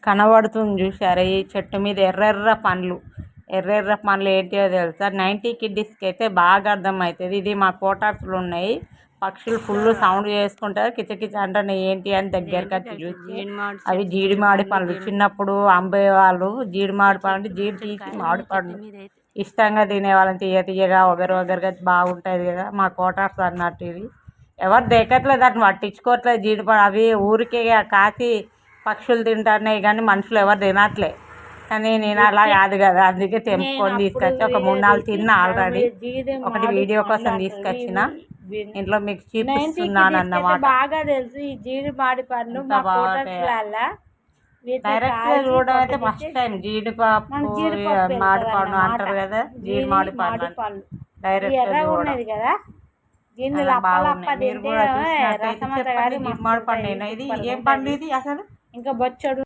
కనబడుతుంది చూసారా ఈ చెట్టు మీద ఎర్రెర్ర పండ్లు. ఎర్రెర్ర పండ్లు ఏంటియో తెలుసా? 90 కిడ్స్కి అయితే బాగా అర్థమవుతుంది. ఇది మా కోటార్స్లో ఉన్నాయి. పక్షులు ఫుల్ సౌండ్ చేసుకుంటారు, కిచకిచ అంటున్నాయి. ఏంటి అని దగ్గరికి వచ్చి చూసి అవి జీడి మామిడి పండ్లు. చిన్నప్పుడు అమ్మేవాళ్ళు జీడి మామిడి పండు అంటే జీడి తీసి మామిడి పండు ఇష్టంగా తినేవాళ్ళని. తీయగా ఒగరుగా బాగుంటుంది కదా మా కోటార్స్ అన్నట్టు. ఇది ఎవరు దేకట్లేదు, దాన్ని పట్టించుకోవట్లేదు. జీడిపండు అవి ఊరికే కాసి పక్షులు తింటున్నాయి కానీ మనుషులు ఎవరు తినట్లే. కానీ నేను అలా కాదు కదా, అందుకే తెంపుకొని తీసుకొచ్చి ఒక 3-4 తిన్నా ఆల్రెడీ. ఒకటి వీడియో కోసం తీసుకొచ్చిన, ఇంట్లో మీకు చూపిస్తున్నాను అన్నమాట. బాగా తెలుసు ఈ జీడి మామిడి పండ్లు డైరెక్ట్ గా చూడడం అయితే ఫస్ట్ టైం. జీడిపప్పు మామిడి పండు అంటారు కదా, జీడి మామిడి పండు డైరెక్ట్ గా చూడడం బాగున్నాయి. మీరు కూడా చూసినట్టయితే చెప్పండి, జీడి మామిడి పండు ఇది ఏం పండు ఇది అసలు? ఇంకా బొచ్చడు